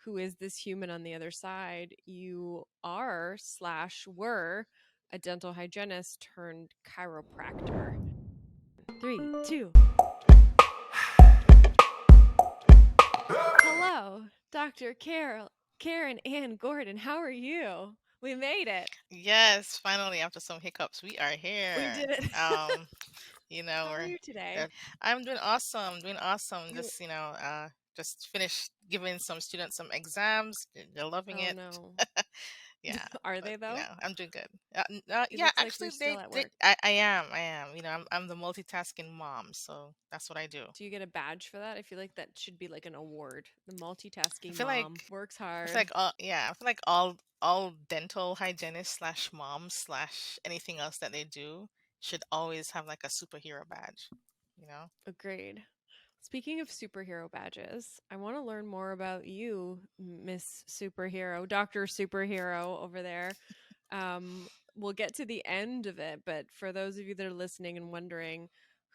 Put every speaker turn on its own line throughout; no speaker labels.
who is this human on the other side, you are/were a dental hygienist turned chiropractor. 3, 2. Hello, Dr. Karen Ann Gordon. How are you? We made it.
Yes, finally, after some hiccups, we are
We
here.
did it.
Um, you know,
How are you today?
I'm doing awesome, doing awesome.
You
Just finished giving some students some exams. They're loving
Oh
it.
no.
Yeah,
Are
but
they though?
I'm doing good.
It
Yeah,
looks like
actually,
they're still at work.
I am. I'm the multitasking mom, so that's what I do.
Do you get a badge for that? I feel like that should be like an award. The
I
multitasking
feel
mom
like
works
I feel
hard.
like I feel like all dental hygienists slash moms slash anything else that they do should always have like a superhero badge, you know?
Agreed. Speaking of superhero badges, I want to learn more about you, Miss Superhero, Dr. Superhero over there. We'll get to the end of it, but for those of you that are listening and wondering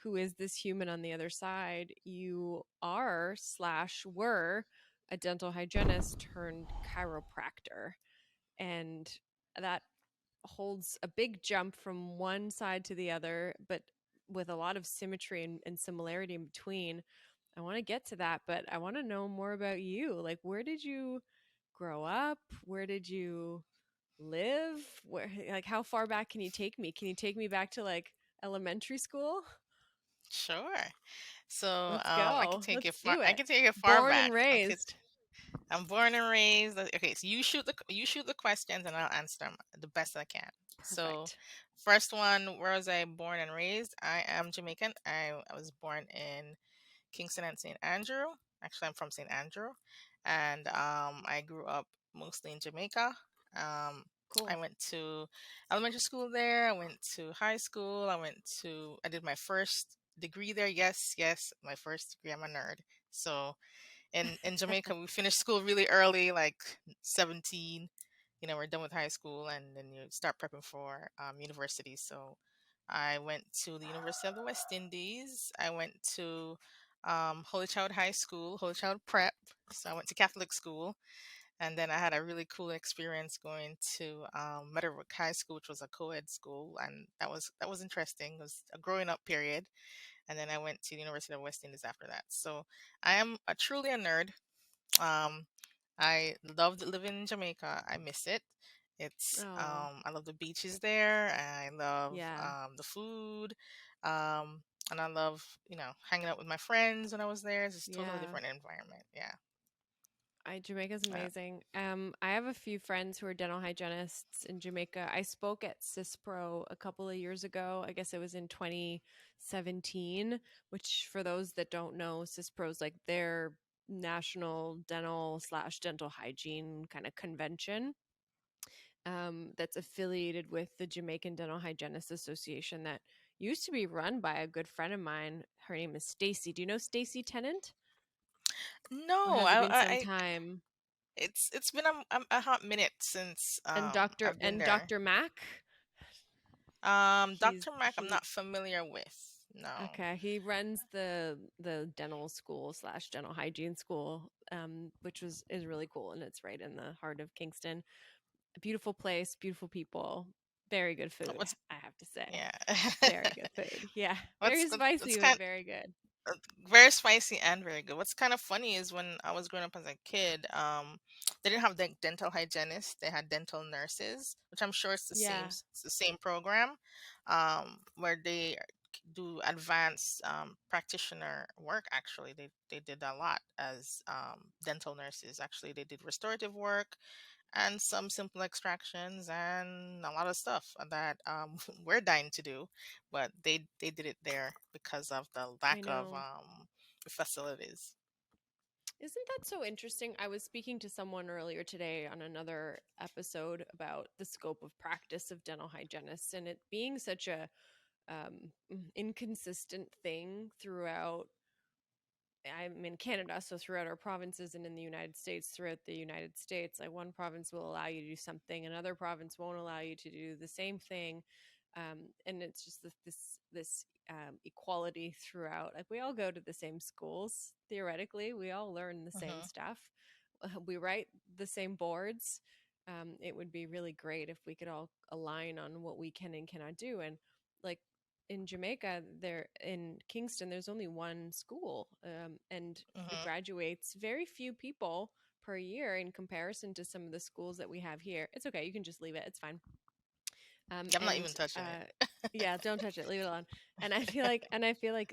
who is this human on the other side, you are/were a dental hygienist turned chiropractor. And that holds a big jump from one side to the other, but with a lot of symmetry and similarity in between. I want to get to that, but I want to know more about you. Like, where did you grow up? Where did you live? Where, like, how far back can you take me? Can you take me back to like elementary school?
Sure. So,
Let's
I can
go.
take
Let's
it far.
do
I
it.
can take it far
Born and
back.
raised.
I'm born and raised. Okay, so you shoot the questions, and I'll answer them the best I can. So,
Perfect.
first one, where was I born and raised? I am Jamaican. I was born in Kingston and St. Andrew. Actually, I'm from St. Andrew, and I grew up mostly in Jamaica. Um, I
Cool.
went to elementary school there. I went to high school. I did my first degree there. Yes, yes, my first degree. I'm a nerd. So in Jamaica, we finished school really early, like 17. We're done with high school, and then you start prepping for university. So I went to the University of the West Indies. I went to Holy Child High School, Holy Child Prep. So I went to Catholic school, and then I had a really cool experience going to Meadowbrook High School, which was a co-ed school, and that was interesting. It was a growing up period, and then I went to the University of West Indies after that. So I am truly a nerd. Um, I loved living in Jamaica. I miss it.
Oh,
I love the beaches there. I love
yeah.
the food. And I love, hanging out with my friends when I was there. It's just a totally
Yeah.
different environment. Yeah.
Jamaica's
Uh,
amazing. I have a few friends who are dental hygienists in Jamaica. I spoke at CISPRO a couple of years ago. I guess it was in 2017, which for those that don't know, CISPRO is like their national dental/dental hygiene kind of convention. That's affiliated with the Jamaican Dental Hygienists Association that used to be run by a good friend of mine. Her name is Stacy. Do you know Stacy Tennant? Or
no,
has it been some time?
it's been a hot minute since
And Dr.
I've been
and
there.
Dr. Mack. He's
Dr. Mac, I'm
he
not familiar with. No.
okay. He runs the dental school/dental hygiene school, which is really cool, and it's right in the heart of Kingston. A beautiful place, beautiful people, very good food.
What's
I have to say,
Yeah.
very good food. Yeah,
what's
very
what's
spicy, but
kind
very good.
very spicy and very good. What's kind of funny is when I was growing up as a kid, they didn't have dental hygienists. They had dental nurses, which I'm sure
Yeah,
it's the same program, where they do advanced practitioner work. Actually, they did a lot as dental nurses. Actually, they did restorative work and some simple extractions and a lot of stuff that we're dying to do, but they did it there because of the
I
lack of
know.
facilities.
Isn't that so interesting? I was speaking to someone earlier today on another episode about the scope of practice of dental hygienists and it being such a inconsistent thing throughout. I'm in Canada, so throughout our provinces and in the United States, throughout the United States, like one province will allow you to do something, another province won't allow you to do the same thing, and it's just this equality throughout. Like we all go to the same schools theoretically, we all learn the same
Hmm.
stuff. we write the same boards. It would be really great if we could all align on what we can and cannot do. And like in Jamaica, there in Kingston, there's only one school, and it
Hmm.
graduates very few people per year in comparison to some of the schools that we have here. It's okay, you can just leave it. It's fine.
Yeah, I'm not
And
even touching it.
yeah, don't touch it, leave it alone. And I feel like,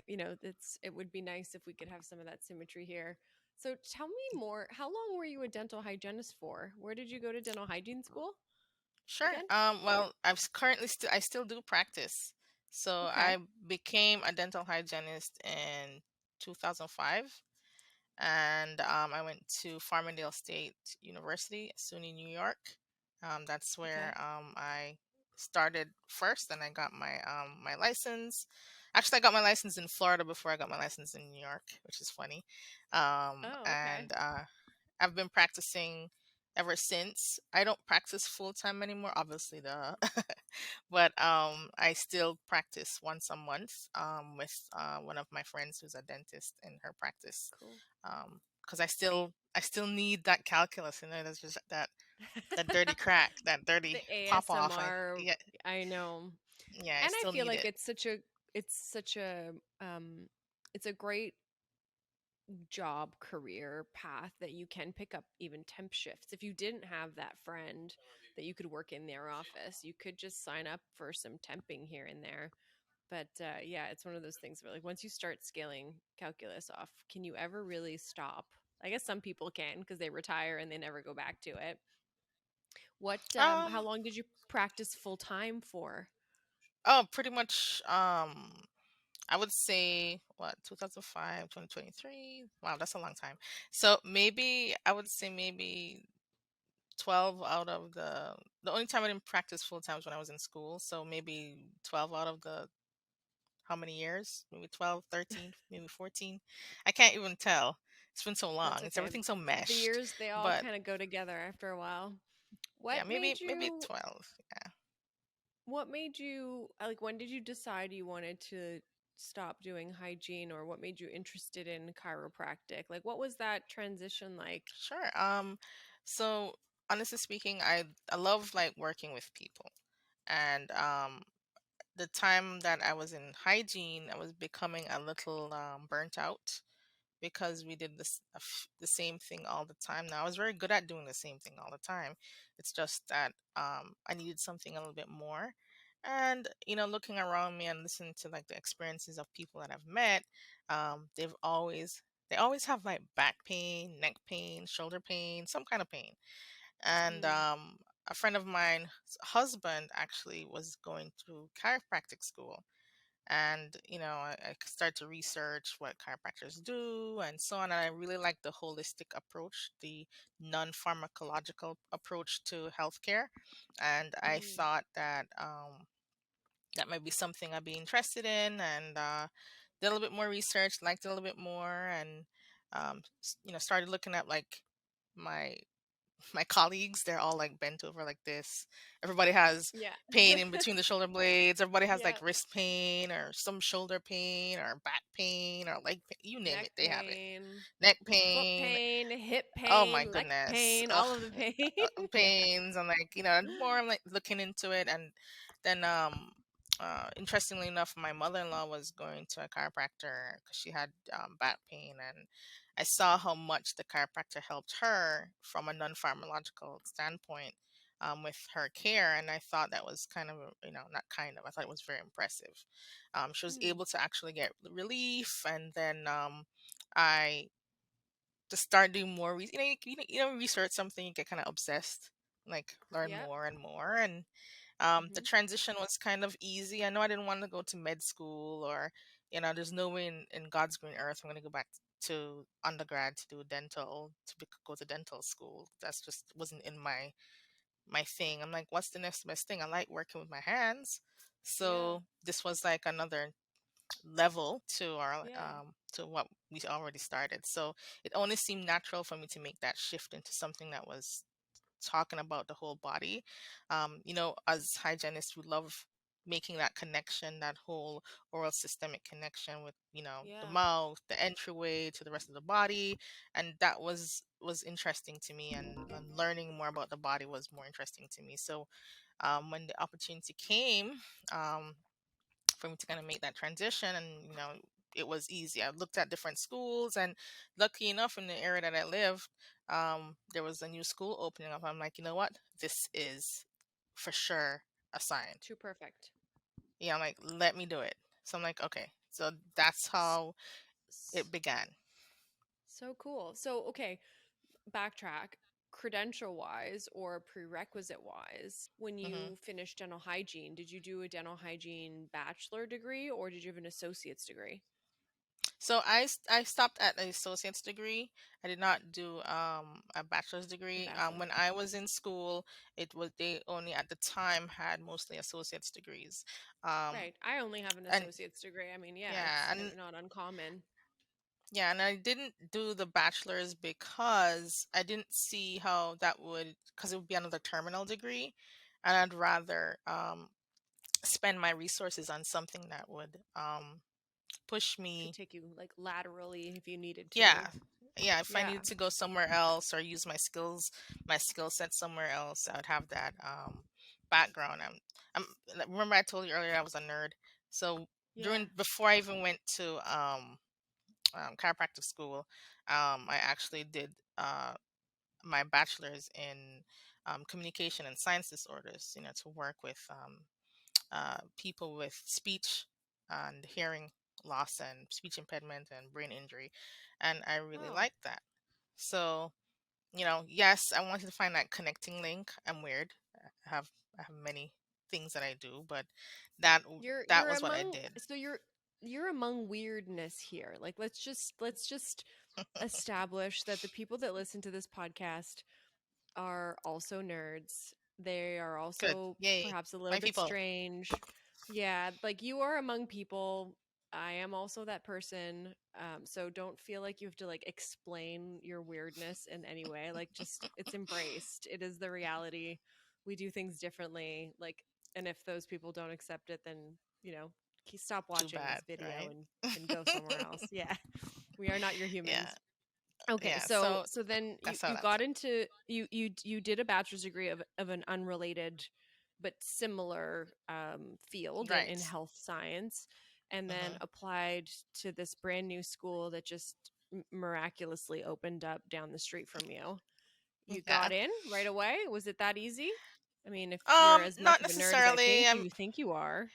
it would be nice if we could have some of that symmetry here. So tell me more. How long were you a dental hygienist for? Where did you go to dental hygiene school
Sure.
again?
Well, currently I still do practice. So
Okay.
I became a dental hygienist in 2005, and I went to Farmingdale State University, SUNY New York. That's where
Okay.
I started first, and I got my license. Actually, I got my license in Florida before I got my license in New York, which is funny.
Oh, okay.
And I've been practicing ever since. I don't practice full time anymore, obviously, the but I still practice once a month with one of my friends who's a dentist in her practice,
Cool.
because I still need that calculus. That's just that dirty crack, that dirty
The
pop off.
ASMR,
Yeah,
I know.
yeah, I
And I
still
feel
need
like
it.
it's such a it's a great job career path that you can pick up even temp shifts. If you didn't have that friend that you could work in their office, you could just sign up for some temping here and there. But yeah, it's one of those things where, like, once you start scaling calculus off, can you ever really stop? I guess some people can because they retire and they never go back to it. How
Um,
long did you practice full time for?
oh, pretty much. I would say what 2005, 2023. Wow, that's a long time. So maybe I would say maybe 12 out of the only time I didn't practice full time was when I was in school. So maybe 12 out of the how many years? Maybe 12, 13, maybe 14. I can't even tell. It's been so long.
That's
It's
okay.
everything so
The
meshed.
years, they all
But
kind of go together after a while.
yeah,
What
maybe
made
maybe
you
12. Yeah.
what made you like when did you decide you wanted to stop doing hygiene, or what made you interested in chiropractic? Like, what was that transition like?
Sure. So honestly speaking, I love like working with people. And the time that I was in hygiene, I was becoming a little burnt out because we did the same thing all the time. Now I was very good at doing the same thing all the time. It's just that I needed something a little bit more. And looking around me and listening to like the experiences of people that I've met, they always have like back pain, neck pain, shoulder pain, some kind of pain. And
Mm,
a friend of mine's husband actually was going through chiropractic school, and I started to research what chiropractors do and so on, and I really like the holistic approach, the non-pharmacological approach to healthcare. And I
mm,
thought that that might be something I'd be interested in, and did a little bit more research, liked it a little bit more, and started looking at like my my colleagues. They're all like bent over like this. Everybody has
yeah.
pain in between the shoulder blades. Everybody has
Yeah.
like wrist pain or some shoulder pain or back pain or leg pain. You name
Neck
it, they have it.
pain,
Neck
foot
pain.
pain, hip
Oh my
pain, leg
goodness.
pain,
Ugh.
all of the pain. Yeah.
Pains and like and more I'm like looking into it. And then interestingly enough, my mother-in-law was going to a chiropractor because she had back pain, and I saw how much the chiropractor helped her from a non-pharmacological standpoint with her care. And I thought that was kind of not kind of, I thought it was very impressive. She was
Mm,
able to actually get relief. And then I to start doing more research something, you get kind of obsessed, like learn
yep.
more and more. And the
Hmm.
transition was kind of easy. I know I didn't want to go to med school, or there's no way in God's green earth I'm going to go back to undergrad to do dental, go to dental school. That's just wasn't in my thing. I'm like, what's the next best thing? I like working with my hands,
Yeah.
so this was like another level to our
Yeah.
to what we already started. So it only seemed natural for me to make that shift into something that was talking about the whole body. As hygienists, we love making that connection, that whole oral systemic connection with, the
Yeah.
mouth, the entryway to the rest of the body. And that was interesting to me, and learning more about the body was more interesting to me. So when the opportunity came, um, for me to kind of make that transition, and it was easy. I looked at different schools, and lucky enough, in the area that I lived, there was a new school opening up. I'm like, you know what, this is for sure a sign.
Too perfect.
Yeah, I'm like, let me do it. So I'm like, okay. So that's
S-
how
s-
it began.
So cool. So, okay, backtrack. Credential wise or prerequisite wise, when
hmm
you finished dental hygiene, did you do a dental hygiene bachelor degree or did you have an associate's degree?
So I stopped at an associate's degree. I did not do a bachelor's
A
degree.
bachelor.
When I was in school, it was they only at the time had mostly associate's degrees. Um,
Right. I only have an
and
associate's degree. I mean, yeah,
yeah,
it's
and
not uncommon
yeah, and I didn't do the bachelor's because I didn't see how that would, because it would be another terminal degree, and I'd rather spend my resources on something that would push
to
me.
take you like laterally if you needed
Yeah,
to.
yeah, if I
Yeah.
needed to go somewhere else or use my skill set somewhere else, I would have that background. Remember I told you earlier I was a nerd. So
Yeah.
during before I even went to chiropractic school, I actually did my bachelor's in communication and science disorders, to work with people with speech and hearing loss and speech impediment and brain injury. And I really
Oh,
liked that. So, yes, I wanted to find that connecting link. I'm weird. I have many things that I do, but that that
you're
was what I
among
did.
so you're among weirdness here. Like let's just establish that the people that listen to this podcast are also nerds. They are
Good.
also
Yay.
perhaps a little
My
bit
people.
strange. Yeah, like you are among people. I am also that person. So don't feel like you have to like explain your weirdness in any way. Like just it's embraced. It is the reality. We do things differently. Like, and if those people don't accept it, then you know, stop
Too
watching
bad,
this video
right?
and go somewhere else. Yeah, we are not your
Yeah.
humans. Okay,
Yeah.
so
So
then you
that's how
you
that's
got
it.
into you did a bachelor's degree of an unrelated but similar field in
Right.
health science, and then
hmm
applied to this brand new school that just miraculously opened up down the street from you. You
Yeah.
got in right away. Was it that easy? I mean, if you're as much
Not
of a nerd as I
necessarily.
think you think you are.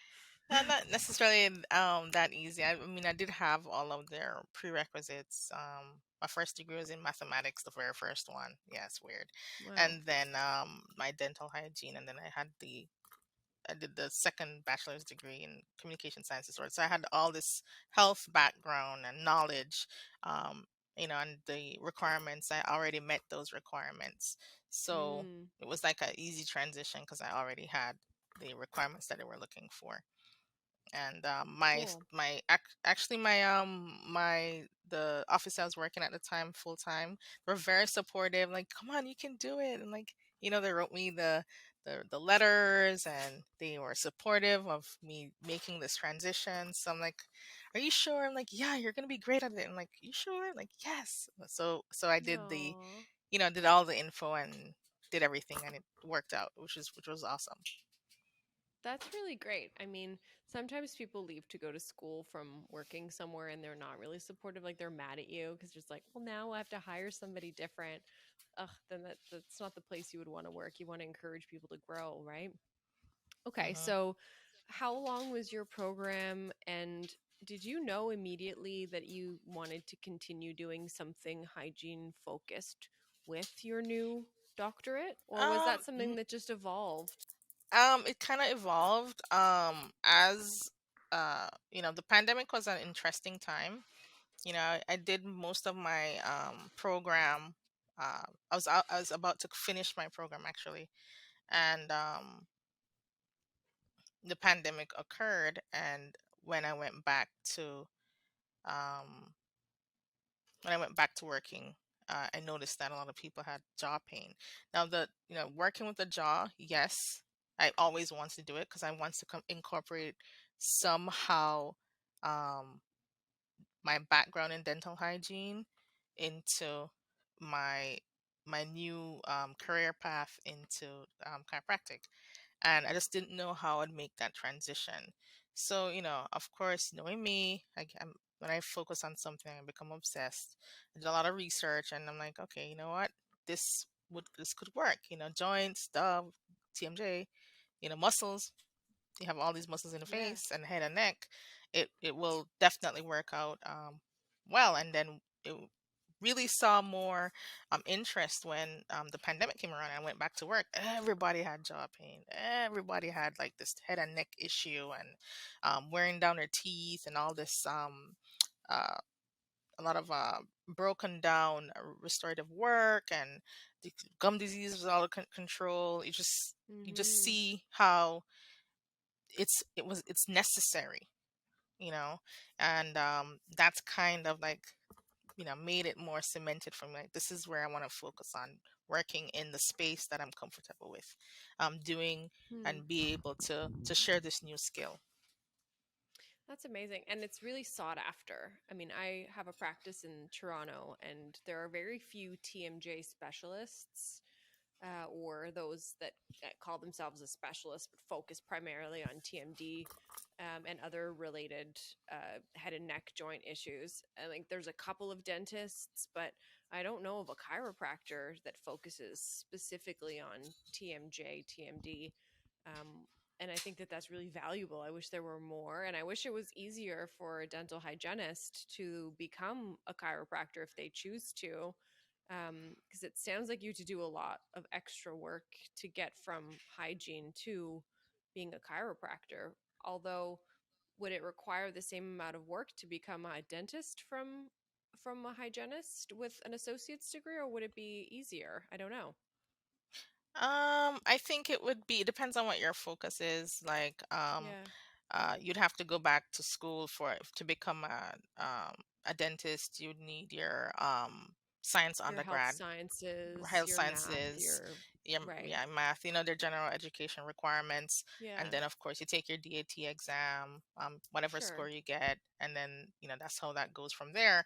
Not necessarily that easy. I mean, I did have all of their prerequisites. My first degree was in mathematics, the very first one. Yeah, it's weird.
Wow.
And then my dental hygiene, and then I did the second bachelor's degree in communication sciences. So I had all this health background and knowledge, um, and the requirements. I already met those requirements, so
Mm,
it was like an easy transition because I already had the requirements that they were looking for. And
cool.
actually my the office I was working at the time full time were very supportive, like, come on, you can do it. And like, they wrote me the letters, and they were supportive of me making this transition. So I'm like, are you sure? I'm like, yeah, you're gonna be great at it. I'm like, you sure? I'm like, yes. So I did
Aw.
did all the info and did everything, and it worked out, which was awesome.
That's really great. I mean, sometimes people leave to go to school from working somewhere and they're not really supportive. Like they're mad at you because just like, well, now I have to hire somebody different. Ugh, then that's not the place you would want to work. You want to encourage people to grow, right? Okay,
hmm
so how long was your program and did you know immediately that you wanted to continue doing something hygiene focused with your new doctorate? Or was that something that just evolved?
It kind of evolved as the pandemic was an interesting time. I did most of my program. I was about to finish my program actually, and the pandemic occurred. And when I went back to um, when I went back to working, I noticed that a lot of people had jaw pain. Now, working with the jaw, yes, I always want to do it because I want to incorporate somehow um, my background in dental hygiene into my my new career path into chiropractic, and I just didn't know how I'd make that transition. So, of course, knowing me, when I focus on something, I become obsessed. I did a lot of research, and I'm like, okay, you know what, this could work. Joints, stuff, TMJ, muscles. You have all these muscles in the
Yeah.
face and head and neck. It will definitely work out well. And then it really saw more interest when the pandemic came around. I went back to work. Everybody had jaw pain. Everybody had like this head and neck issue and wearing down their teeth and all this uh, a lot of broken down restorative work, and the gum disease was out of control. You just
Mhm.
see how it's necessary, you know and that's kind of like made it more cemented for me, like this is where I want to focus on, working in the space that I'm comfortable with, doing,
Hmm.
and be able to share this new skill.
That's amazing. And it's really sought after. I mean, I have a practice in Toronto, and there are very few TMJ specialists, or those that call themselves a specialist but focus primarily on TMD, and other related head and neck joint issues. I think there's a couple of dentists, but I don't know of a chiropractor that focuses specifically on TMJ, TMD. Um, and I think that that's really valuable. I wish there were more, and I wish it was easier for a dental hygienist to become a chiropractor if they choose to, because it sounds like you to do a lot of extra work to get from hygiene to being a chiropractor. Although, would it require the same amount of work to become a dentist from a hygienist with an associate's degree, or would it be easier? I don't know.
I think it depends on what your focus is. Like,
Yeah,
you'd have to go back to school to become a dentist. You'd need your science
your health
undergrad,
sciences,
health
your math,
sciences,
your right.
yeah, math, their general education requirements. And
Yeah,
then, of course, you take your DAT exam, whatever
sure.
score you get. And then, that's how that goes from there.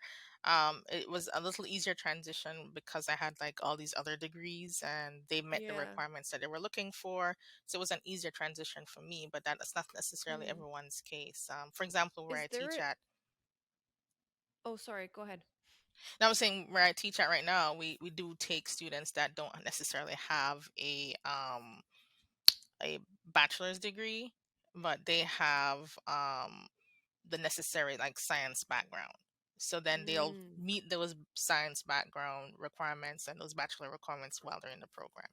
It was a little easier transition because I had like all these other degrees and they met the
Yeah.
requirements that they were looking for. So it was an easier transition for me, but that's not necessarily
Hmm.
everyone's case. For example, where
Is
I
there
teach
a,
at,
oh, sorry, go ahead.
Now, I was saying where I teach at right now, we do take students that don't necessarily have a bachelor's degree, but they have the necessary like science background. So then they'll
Mm.
meet those science background requirements and those bachelor requirements while they're in the program.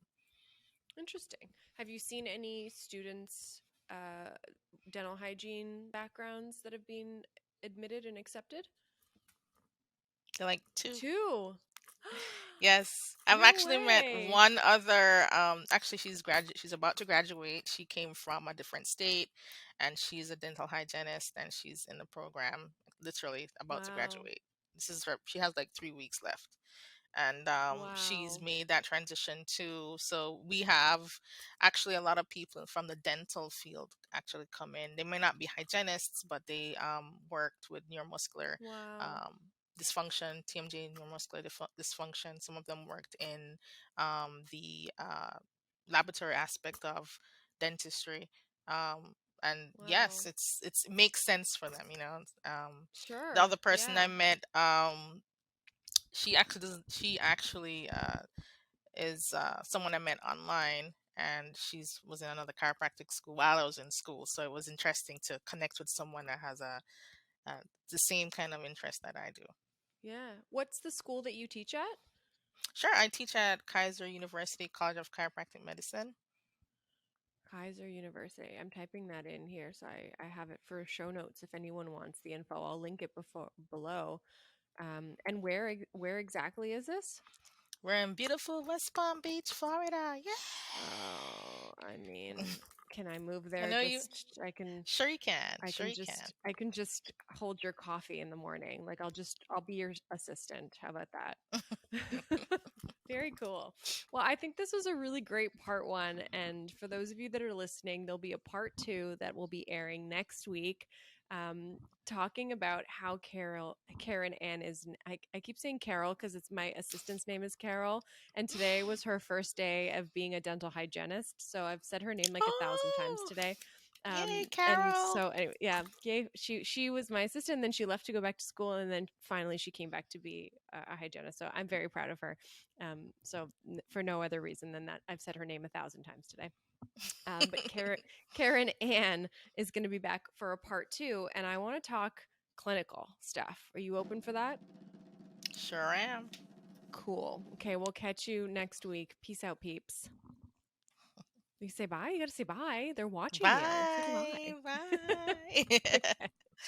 Interesting. Have you seen any students, dental hygiene backgrounds that have been admitted and accepted?
They're like two.
Two.
Yes, I've
No
actually met
way.
one other. Actually, she's about to graduate. She came from a different state, and she's a dental hygienist, and she's in the program, literally about to
Wow.
graduate. This is her. She has like 3 weeks left, and she's
Wow.
made that transition too. So we have actually a lot of people from the dental field actually come in. They may not be hygienists, but they worked with neuromuscular
Wow.
um, dysfunction, TMJ, neuromuscular dysfunction. Some of them worked in the laboratory aspect of dentistry. And yes,
Wow.
it makes sense for them. The
Sure.
other person I
Yeah.
met, she actually doesn't she actually is someone I met online, and she's was in another chiropractic school while I was in school, so it was interesting to connect with someone that has uh the same kind of interest that I do.
Yeah. What's the school that you teach at?
Sure, I teach at Kaiser University College of Chiropractic Medicine.
Kaiser University. I'm typing that in here, so I have it for show notes if anyone wants the info. I'll link it below. And where exactly is this?
We're in beautiful West Palm Beach, Florida. Yeah.
Oh, I mean, Can I move
I
there?
know you.
Just I can
Sure you can.
I
Sure
can
you can.
just I can just hold your coffee in the morning. Like I'll be your assistant. How about that? Very cool. Well, I think this was a really great part one. And for those of you that are listening, there'll be a part two that will be airing next week, um, talking about how Karen Ann is. I keep saying Carol because it's my assistant's name is Carol. And today was her first day of being a dental hygienist. So I've said her name like 1,000 times
Oh,
today.
yay,
And
Carol.
so anyway, yeah, yay, she was my assistant, and then she left to go back to school, and then finally she came back to be a hygienist. So I'm very proud of her. For no other reason than that I've said her name 1,000 times today. But Karen Ann is going to be back for a part two, and I want to talk clinical stuff. Are you open for that?
Sure am.
Cool. Okay, we'll catch you next week. Peace out, peeps. You say bye. You got to say bye. They're watching you. Say
Bye.
goodbye.
Bye.
Okay.